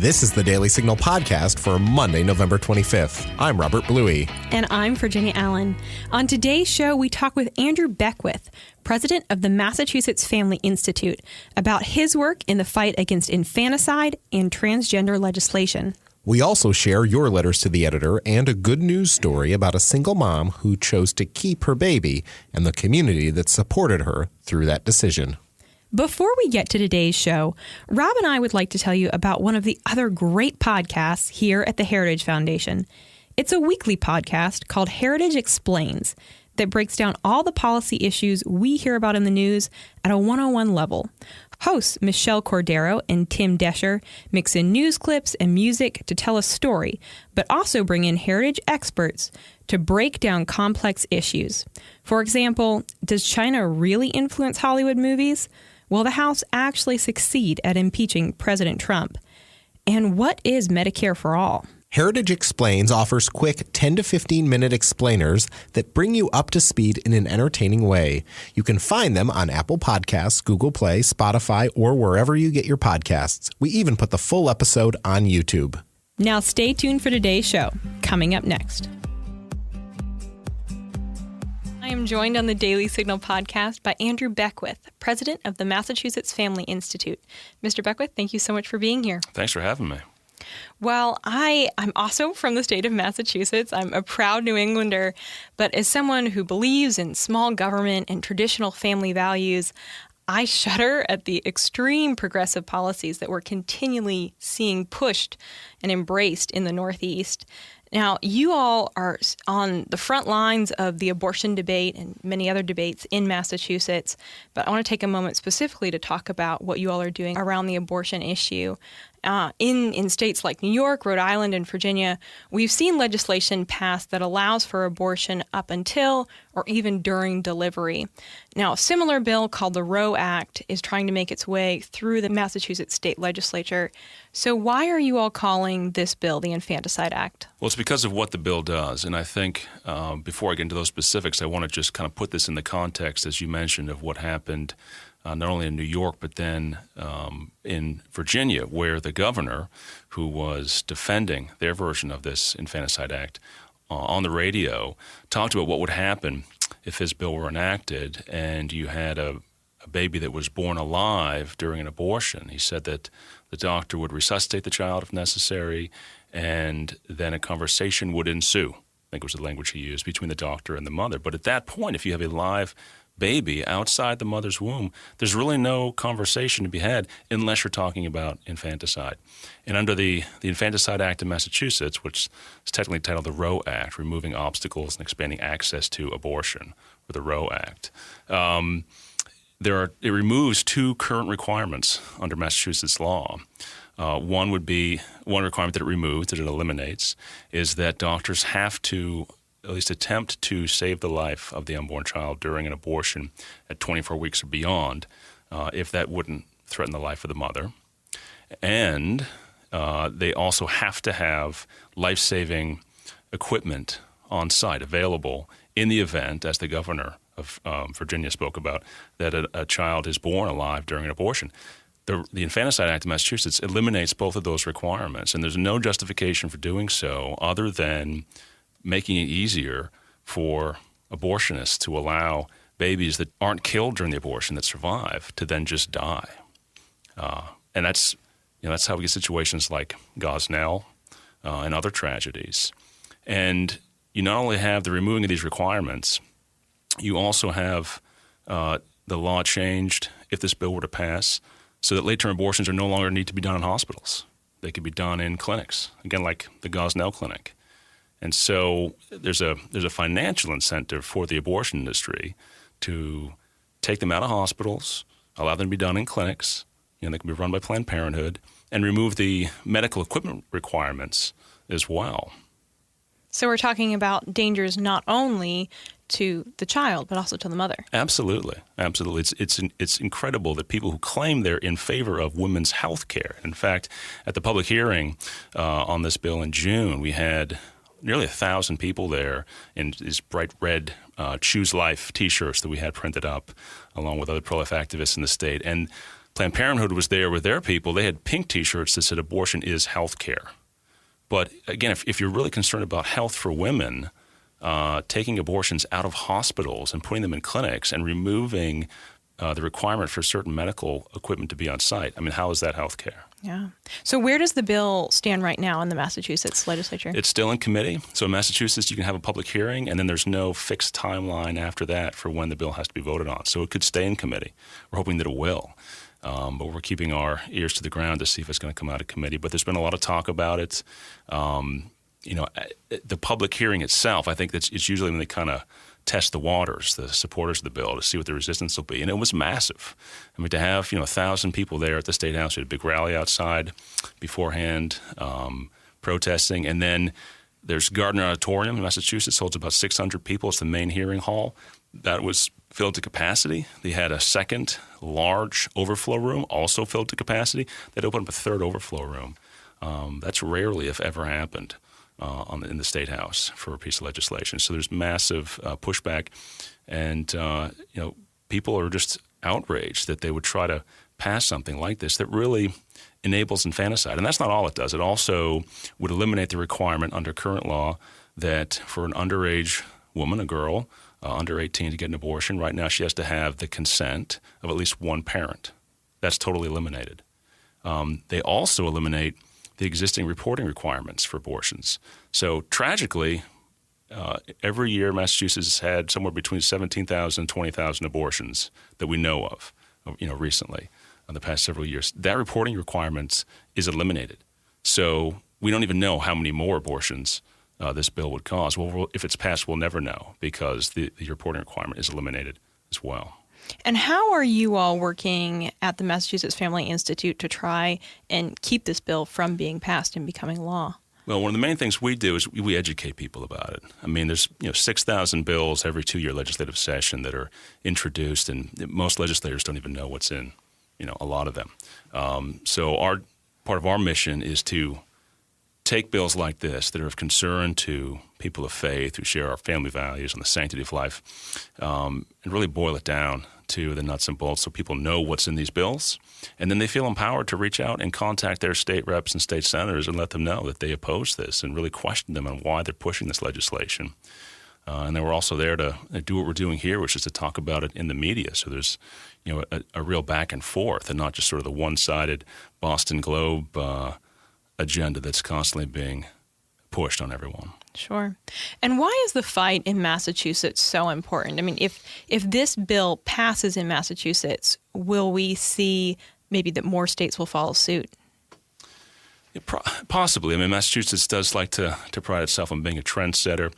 This is the Daily Signal podcast for Monday, November 25th. I'm Robert Bluey. And I'm Virginia Allen. On today's show, we talk with Andrew Beckwith, president of the Massachusetts Family Institute, about his work in the fight against infanticide and transgender legislation. We also share your letters to the editor and a good news story about a single mom who chose to keep her baby and the community that supported her through that decision. Before we get to today's show, Rob and I would like to tell you about one of the other great podcasts here at the Heritage Foundation. It's a weekly podcast called Heritage Explains that breaks down all the policy issues we hear about in the news at a 101 level. Hosts Michelle Cordero and Tim Desher mix in news clips and music to tell a story, but also bring in heritage experts to break down complex issues. For example, does China really influence Hollywood movies? Will the House actually succeed at impeaching President Trump? And what is Medicare for All? Heritage Explains offers quick 10 to 15-minute explainers that bring you up to speed in an entertaining way. You can find them on Apple Podcasts, Google Play, Spotify, or wherever you get your podcasts. We even put the full episode on YouTube. Now stay tuned for today's show. Coming up next. I am joined on the Daily Signal podcast by Andrew Beckwith, president of the Massachusetts Family Institute. Mr. Beckwith, thank you so much for being here. Thanks for having me. Well, I'm also from the state of Massachusetts. I'm a proud New Englander, but as someone who believes in small government and traditional family values, I shudder at the extreme progressive policies that we're continually seeing pushed and embraced in the Northeast. Now, you all are on the front lines of the abortion debate and many other debates in Massachusetts, but I want to take a moment specifically to talk about what you all are doing around the abortion issue. In states like New York, Rhode Island, and Virginia, we've seen legislation passed that allows for abortion up until or even during delivery. Now, a similar bill called the ROE Act is trying to make its way through the Massachusetts state legislature. So why are you all calling this bill the Infanticide Act? Well, it's because of what the bill does. And I think before I get into those specifics, I want to just kind of put this in the context, as you mentioned, of what happened not only in New York, but then in Virginia, where the governor, who was defending their version of this Infanticide Act on the radio, talked about what would happen if his bill were enacted and you had a baby that was born alive during an abortion. He said that the doctor would resuscitate the child if necessary, and then a conversation would ensue. I think it was the language he used, between the doctor and the mother. But at that point, if you have a live baby outside the mother's womb, there's really no conversation to be had unless you're talking about infanticide. And under the Infanticide Act in Massachusetts, which is technically titled the ROE Act, Removing Obstacles and Expanding Access to Abortion, or the ROE Act, it removes two current requirements under Massachusetts law. One requirement that it removes, that it eliminates, is that doctors have to at least attempt to save the life of the unborn child during an abortion at 24 weeks or beyond, if that wouldn't threaten the life of the mother. And they also have to have life-saving equipment on site available in the event, as the governor of Virginia spoke about, that a child is born alive during an abortion. The Infanticide Act of Massachusetts eliminates both of those requirements, and there's no justification for doing so other than making it easier for abortionists to allow babies that aren't killed during the abortion, that survive, to then just die. And that's how we get situations like Gosnell and other tragedies. And you not only have the removing of these requirements, you also have the law changed, if this bill were to pass, so that late-term abortions are no longer need to be done in hospitals. They could be done in clinics, again, like the Gosnell Clinic. And so there's a financial incentive for the abortion industry to take them out of hospitals, allow them to be done in clinics, they can be run by Planned Parenthood, and remove the medical equipment requirements as well. So we're talking about dangers not only to the child, but also to the mother. Absolutely. It's incredible that people who claim they're in favor of women's health care. In fact, at the public hearing on this bill in June, we had nearly 1,000 people there in these bright red Choose Life T-shirts that we had printed up, along with other pro-life activists in the state. And Planned Parenthood was there with their people. They had pink T-shirts that said abortion is health care. But again, if you're really concerned about health for women, taking abortions out of hospitals and putting them in clinics and removing the requirement for certain medical equipment to be on site, I mean, how is that health care? Yeah. So where does the bill stand right now in the Massachusetts legislature? It's still in committee. So in Massachusetts, you can have a public hearing, and then there's no fixed timeline after that for when the bill has to be voted on. So it could stay in committee. We're hoping that it will. But we're keeping our ears to the ground to see if it's going to come out of committee. But there's been a lot of talk about it. The public hearing itself, I think it's usually when they kind of test the waters, the supporters of the bill, to see what the resistance will be. And it was massive. I mean, to have 1,000 people there at the State House, we had a big rally outside beforehand, protesting. And then there's Gardner Auditorium in Massachusetts, holds about 600 people. It's the main hearing hall. That was filled to capacity. They had a second large overflow room, also filled to capacity. They'd opened up a third overflow room. That's rarely, if ever, happened in the State House for a piece of legislation. So there's massive pushback, and people are just outraged that they would try to pass something like this that really enables infanticide. And that's not all it does. It also would eliminate the requirement under current law that for an underage woman, a girl, under 18 to get an abortion, right now she has to have the consent of at least one parent. That's totally eliminated. They also eliminate the existing reporting requirements for abortions. So tragically, every year Massachusetts has had somewhere between 17,000 and 20,000 abortions that we know of, recently in the past several years. That reporting requirement is eliminated. So we don't even know how many more abortions this bill would cause. Well, if it's passed, we'll never know because the reporting requirement is eliminated as well. And how are you all working at the Massachusetts Family Institute to try and keep this bill from being passed and becoming law? Well, one of the main things we do is we educate people about it. I mean, there's 6,000 bills every 2-year legislative session that are introduced, and most legislators don't even know what's in, a lot of them. So part of our mission is to take bills like this that are of concern to people of faith who share our family values and the sanctity of life, and really boil it down to the nuts and bolts so people know what's in these bills. And then they feel empowered to reach out and contact their state reps and state senators and let them know that they oppose this and really question them on why they're pushing this legislation. And then we're also there to do what we're doing here, which is to talk about it in the media. So there's a real back and forth and not just sort of the one-sided Boston Globe agenda that's constantly being pushed on everyone. Sure. And why is the fight in Massachusetts so important? I mean, if this bill passes in Massachusetts, will we see maybe that more states will follow suit? Yeah, possibly. I mean, Massachusetts does like to pride itself on being a trendsetter.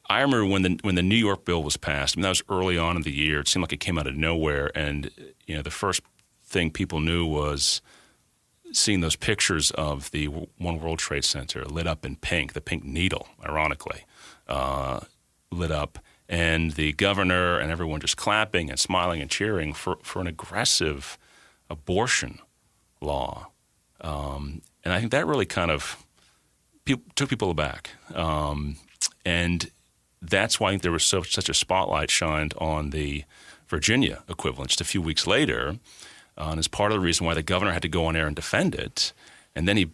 I remember when the New York bill was passed. I mean, that was early on in the year. It seemed like it came out of nowhere, and the first thing people knew was seeing those pictures of the One World Trade Center lit up in pink, the pink needle, ironically, lit up, and the governor and everyone just clapping and smiling and cheering for an aggressive abortion law. And I think that really kind of took people aback. And that's why I think there was such a spotlight shined on the Virginia equivalent just a few weeks later. And it's part of the reason why the governor had to go on air and defend it. And then he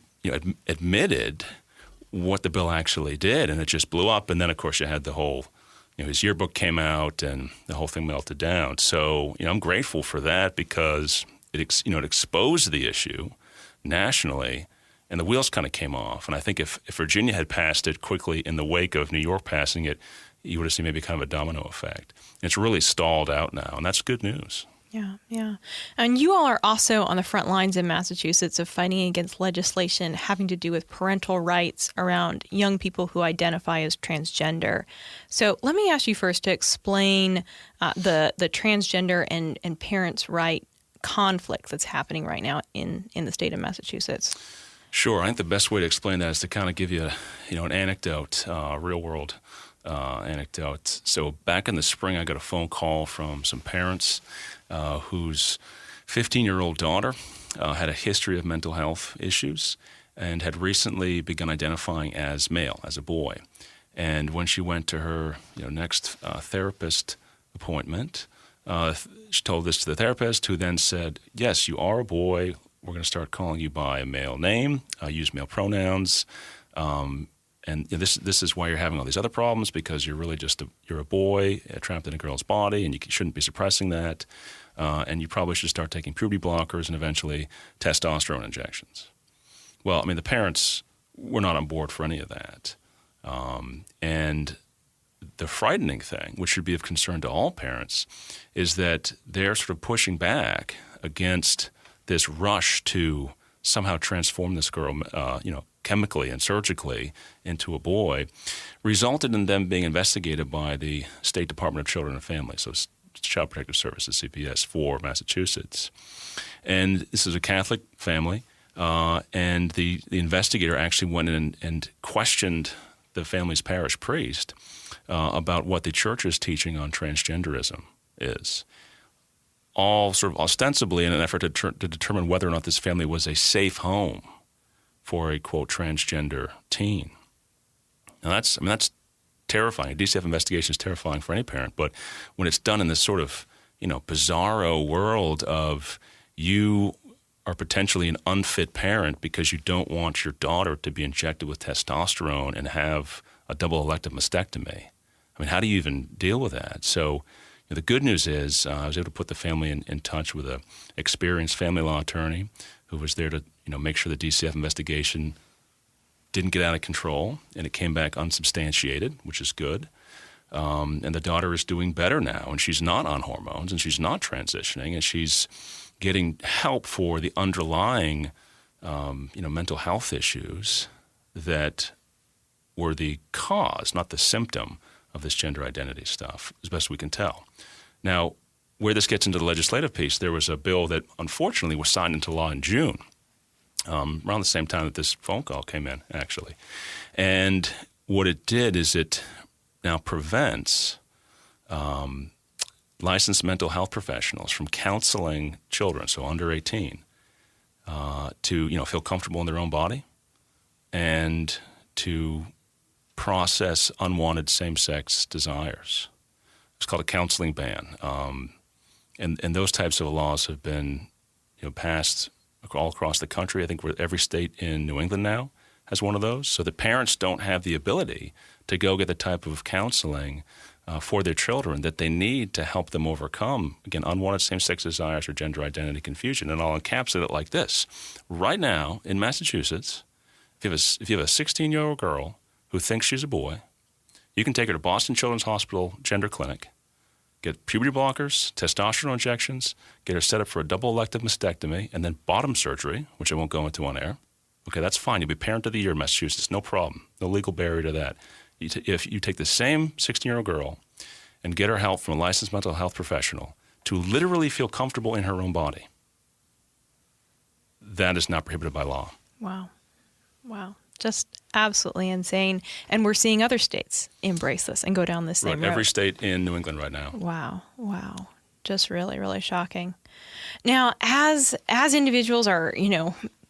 admitted what the bill actually did, and it just blew up. And then, of course, you had the whole, his yearbook came out and the whole thing melted down. So, I'm grateful for that because it exposed the issue nationally, and the wheels kind of came off. And I think if Virginia had passed it quickly in the wake of New York passing it, you would have seen maybe kind of a domino effect. It's really stalled out now, and that's good news. Yeah. And you all are also on the front lines in Massachusetts of fighting against legislation having to do with parental rights around young people who identify as transgender. So let me ask you first to explain the transgender and parents' right conflict that's happening right now in the state of Massachusetts. Sure. I think the best way to explain that is to kind of give you an anecdote, real-world anecdote. So back in the spring, I got a phone call from some parents whose 15-year-old daughter had a history of mental health issues and had recently begun identifying as male, as a boy. And when she went to her next therapist appointment, She told this to the therapist, who then said, yes, you are a boy. We're going to start calling you by a male name, use male pronouns. And this is why you're having all these other problems, because you're really you're a boy trapped in a girl's body, and you shouldn't be suppressing that. And you probably should start taking puberty blockers and eventually testosterone injections. Well, I mean, the parents were not on board for any of that. And the frightening thing, which should be of concern to all parents, is that they're sort of pushing back against this rush to somehow transform this girl, chemically and surgically into a boy, resulted in them being investigated by the State Department of Children and Families, so Child Protective Services, CPS, for Massachusetts. And this is a Catholic family, and the investigator actually went in and questioned the family's parish priest about what the church's teaching on transgenderism is, all sort of ostensibly in an effort to determine whether or not this family was a safe home for a, quote, transgender teen. Now that's terrifying. A DCF investigation is terrifying for any parent, but when it's done in this sort of, bizarro world of you are potentially an unfit parent because you don't want your daughter to be injected with testosterone and have a double elective mastectomy. I mean, how do you even deal with that? So the good news is I was able to put the family in touch with an experienced family law attorney who was there to make sure the DCF investigation didn't get out of control, and it came back unsubstantiated, which is good. And the daughter is doing better now, and she's not on hormones, and she's not transitioning, and she's getting help for the underlying, mental health issues that were the cause, not the symptom, of this gender identity stuff, as best we can tell. Now, where this gets into the legislative piece, there was a bill that unfortunately was signed into law in June, around the same time that this phone call came in, actually. And what it did is it now prevents licensed mental health professionals from counseling children, so under 18, to feel comfortable in their own body and to process unwanted same-sex desires. It's called a counseling ban, and those types of laws have been passed all across the country. I think every state in New England now has one of those, so that parents don't have the ability to go get the type of counseling for their children that they need to help them overcome, again, unwanted same-sex desires or gender identity confusion. And I'll encapsulate it like this. Right now in Massachusetts, if you have a 16-year-old girl who thinks she's a boy, you can take her to Boston Children's Hospital Gender Clinic, get puberty blockers, testosterone injections, get her set up for a double elective mastectomy, and then bottom surgery, which I won't go into on air. Okay, that's fine. You'll be Parent of the Year in Massachusetts. No problem. No legal barrier to that. If you take the same 16-year-old girl and get her help from a licensed mental health professional to literally feel comfortable in her own body, that is not prohibited by law. Wow. Just absolutely insane. And we're seeing other states embrace this and go down this same road. Every state in New England right now. Wow. Just really, really shocking. Now, as individuals are,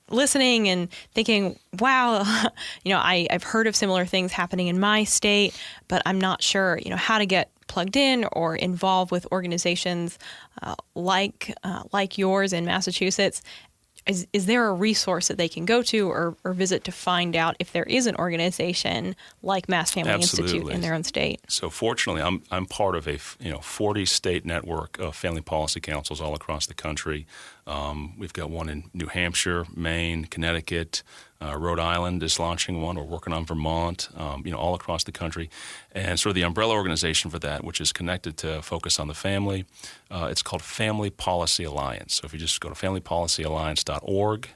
listening and thinking, wow, I've heard of similar things happening in my state, but I'm not sure, how to get plugged in or involved with organizations like yours in Massachusetts. Is there a resource that they can go to or visit to find out if there is an organization like Mass Family Absolutely. Institute in their own state? So fortunately, I'm part of a 40-state network of family policy councils all across the country. We've got one in New Hampshire, Maine, Connecticut. Rhode Island is launching one. We're working on Vermont, all across the country. And sort of the umbrella organization for that, which is connected to Focus on the Family, it's called Family Policy Alliance. So if you just go to familypolicyalliance.org,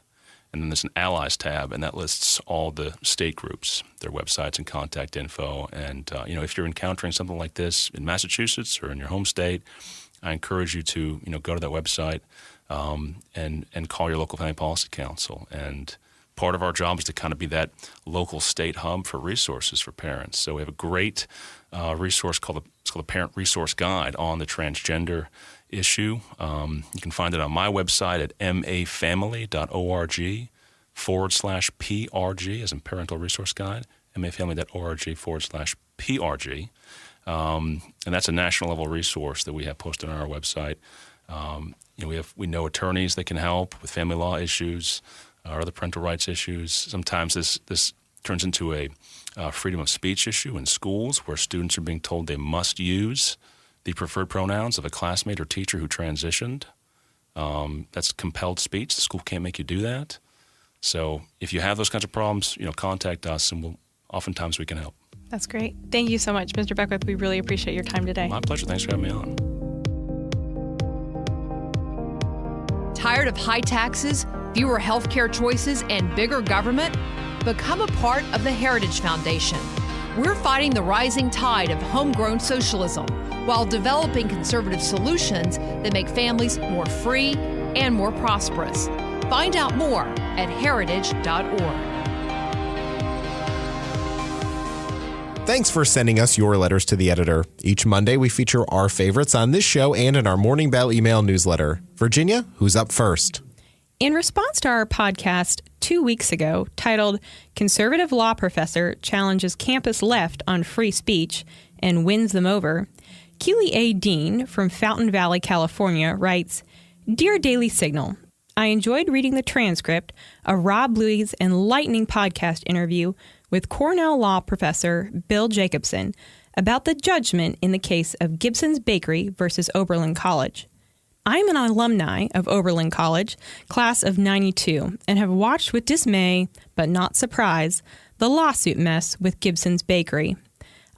and then there's an Allies tab, and that lists all the state groups, their websites and contact info. And, if you're encountering something like this in Massachusetts or in your home state, I encourage you to, go to that website and call your local family policy council. And part of our job is to kind of be that local state hub for resources for parents. So we have a great resource called the Parent Resource Guide on the transgender issue. You can find it on my website at mafamily.org/PRG, as in Parental Resource Guide, mafamily.org/PRG. And that's a national level resource that we have posted on our website. We know attorneys that can help with family law issues or other parental rights issues. Sometimes this turns into a freedom of speech issue in schools where students are being told they must use the preferred pronouns of a classmate or teacher who transitioned. That's compelled speech. The school can't make you do that. So if you have those kinds of problems, contact us, and oftentimes we can help. That's great. Thank you so much, Mr. Beckwith. We really appreciate your time today. My pleasure. Thanks for having me on. Tired of high taxes, fewer healthcare choices, and bigger government? Become a part of the Heritage Foundation. We're fighting the rising tide of homegrown socialism while developing conservative solutions that make families more free and more prosperous. Find out more at heritage.org. Thanks for sending us your letters to the editor. Each Monday, we feature our favorites on this show and in our Morning Bell email newsletter. Virginia, who's up first? In response to our podcast 2 weeks ago, titled Conservative Law Professor Challenges Campus Left on Free Speech and Wins Them Over, Keely A. Dean from Fountain Valley, California, writes, Dear Daily Signal, I enjoyed reading the transcript of Rob Bluey's enlightening podcast interview with Cornell Law Professor Bill Jacobson about the judgment in the case of Gibson's Bakery versus Oberlin College. I'm an alumni of Oberlin College, class of 92, and have watched with dismay, but not surprise, the lawsuit mess with Gibson's Bakery.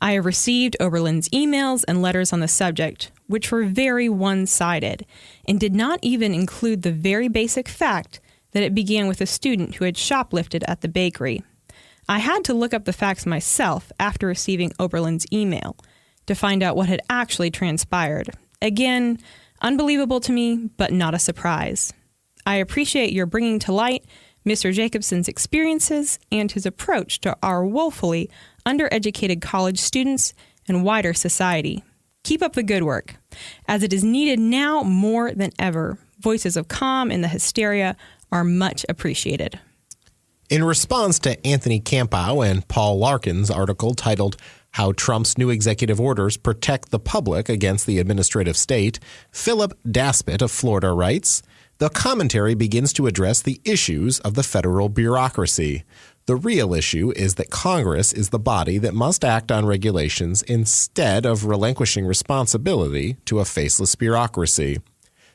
I have received Oberlin's emails and letters on the subject, which were very one-sided, and did not even include the very basic fact that it began with a student who had shoplifted at the bakery. I had to look up the facts myself after receiving Oberlin's email to find out what had actually transpired. Again, unbelievable to me, but not a surprise. I appreciate your bringing to light Mr. Jacobson's experiences and his approach to our woefully undereducated college students and wider society. Keep up the good work, as it is needed now more than ever. Voices of calm in the hysteria are much appreciated. In response to Anthony Campow and Paul Larkin's article titled How Trump's New Executive Orders Protect the Public Against the Administrative State, Philip Daspit of Florida writes, the commentary begins to address the issues of the federal bureaucracy. The real issue is that Congress is the body that must act on regulations instead of relinquishing responsibility to a faceless bureaucracy.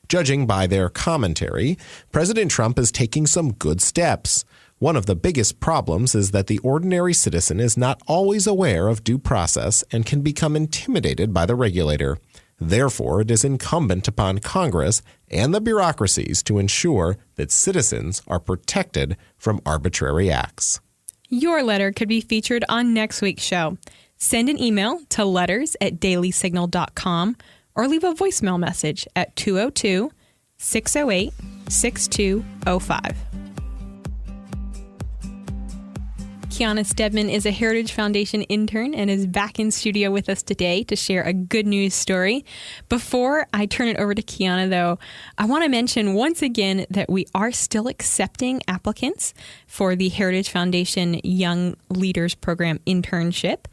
Judging by their commentary, President Trump is taking some good steps. One of the biggest problems is that the ordinary citizen is not always aware of due process and can become intimidated by the regulator. Therefore, it is incumbent upon Congress and the bureaucracies to ensure that citizens are protected from arbitrary acts. Your letter could be featured on next week's show. Send an email to letters@dailysignal.com or leave a voicemail message at 202-608-6205. Kiana Stedman is a Heritage Foundation intern and is back in studio with us today to share a good news story. Before I turn it over to Kiana, though, I want to mention once again that we are still accepting applicants for the Heritage Foundation Young Leaders Program internship.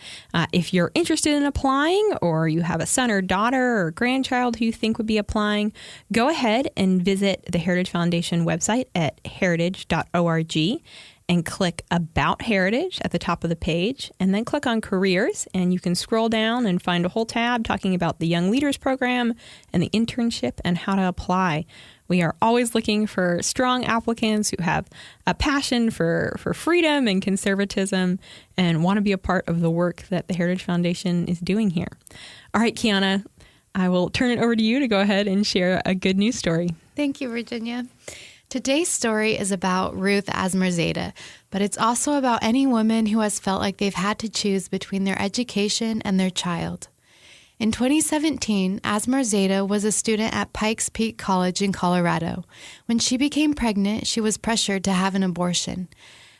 If you're interested in applying, or you have a son or daughter or grandchild who you think would be applying, go ahead and visit the Heritage Foundation website at heritage.org. and click About Heritage at the top of the page, and then click on Careers, and you can scroll down and find a whole tab talking about the Young Leaders Program and the internship and how to apply. We are always looking for strong applicants who have a passion for freedom and conservatism and want to be a part of the work that the Heritage Foundation is doing here. All right, Kiana, I will turn it over to you to go ahead and share a good news story. Thank you, Virginia. Today's story is about Ruth Asmerzadeh, but it's also about any woman who has felt like they've had to choose between their education and their child. In 2017, Asmerzadeh was a student at Pikes Peak College in Colorado. When she became pregnant, she was pressured to have an abortion.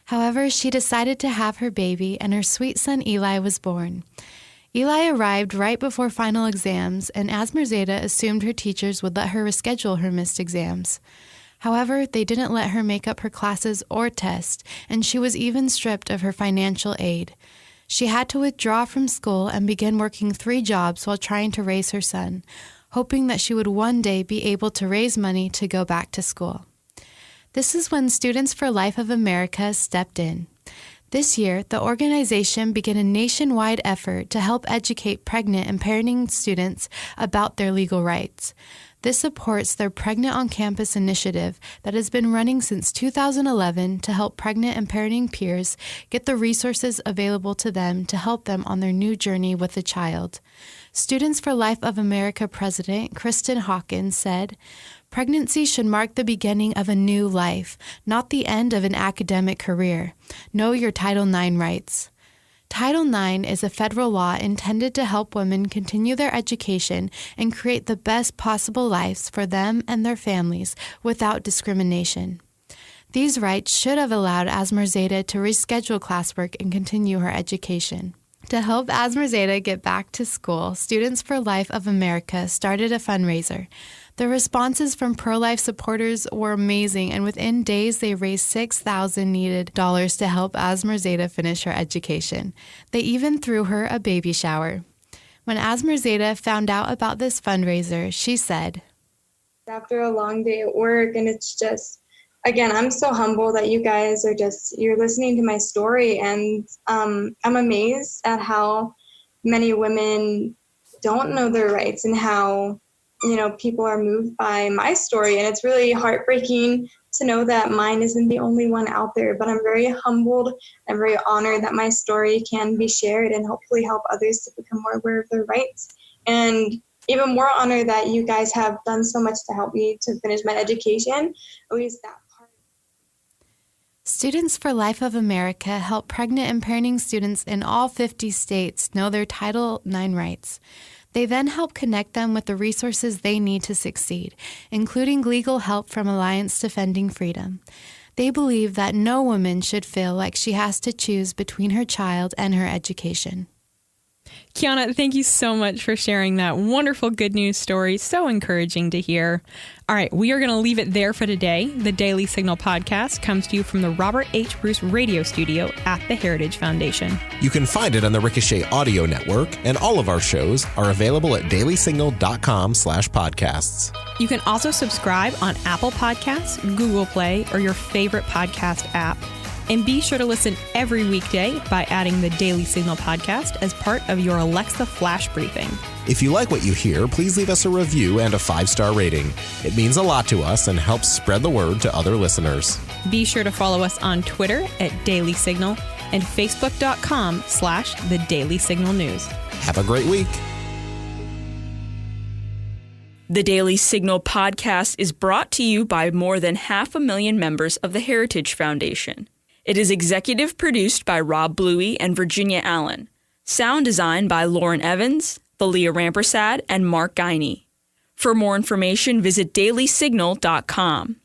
However, she decided to have her baby, and her sweet son Eli was born. Eli arrived right before final exams, and Asmerzadeh assumed her teachers would let her reschedule her missed exams. However, they didn't let her make up her classes or test, and she was even stripped of her financial aid. She had to withdraw from school and begin working 3 jobs while trying to raise her son, hoping that she would one day be able to raise money to go back to school. This is when Students for Life of America stepped in. This year, the organization began a nationwide effort to help educate pregnant and parenting students about their legal rights. This supports their Pregnant on Campus initiative that has been running since 2011 to help pregnant and parenting peers get the resources available to them to help them on their new journey with a child. Students for Life of America President Kristen Hawkins said, "Pregnancy should mark the beginning of a new life, not the end of an academic career. Know your Title IX rights." Title IX is a federal law intended to help women continue their education and create the best possible lives for them and their families without discrimination. These rights should have allowed Asmarzadeh to reschedule classwork and continue her education. To help Asmarzadeh get back to school, Students for Life of America started a fundraiser. The responses from pro-life supporters were amazing, and within days they raised $6,000 needed dollars to help Asmarzadeh finish her education. They even threw her a baby shower. When Asmarzadeh found out about this fundraiser, she said, "After a long day at work, and it's just, again, I'm so humbled that you guys are you're listening to my story, and I'm amazed at how many women don't know their rights and how people are moved by my story. And it's really heartbreaking to know that mine isn't the only one out there, but I'm very humbled and very honored that my story can be shared and hopefully help others to become more aware of their rights. And even more honored that you guys have done so much to help me to finish my education, at least that part." Students for Life of America help pregnant and parenting students in all 50 states know their Title IX rights. They then help connect them with the resources they need to succeed, including legal help from Alliance Defending Freedom. They believe that no woman should feel like she has to choose between her child and her education. Kiana, thank you so much for sharing that wonderful good news story. So encouraging to hear. All right, we are going to leave it there for today. The Daily Signal podcast comes to you from the Robert H. Bruce radio studio at the Heritage Foundation. You can find it on the Ricochet Audio Network, and all of our shows are available at dailysignal.com/podcasts. You can also subscribe on Apple Podcasts, Google Play, or your favorite podcast app. And be sure to listen every weekday by adding the Daily Signal podcast as part of your Alexa Flash Briefing. If you like what you hear, please leave us a review and a 5-star rating. It means a lot to us and helps spread the word to other listeners. Be sure to follow us on Twitter at Daily Signal and Facebook.com/The Daily Signal News. Have a great week. The Daily Signal podcast is brought to you by more than 500,000 members of the Heritage Foundation. It is executive produced by Rob Bluey and Virginia Allen. Sound design by Lauren Evans, Thalia Rampersad, and Mark Guiney. For more information, visit dailysignal.com.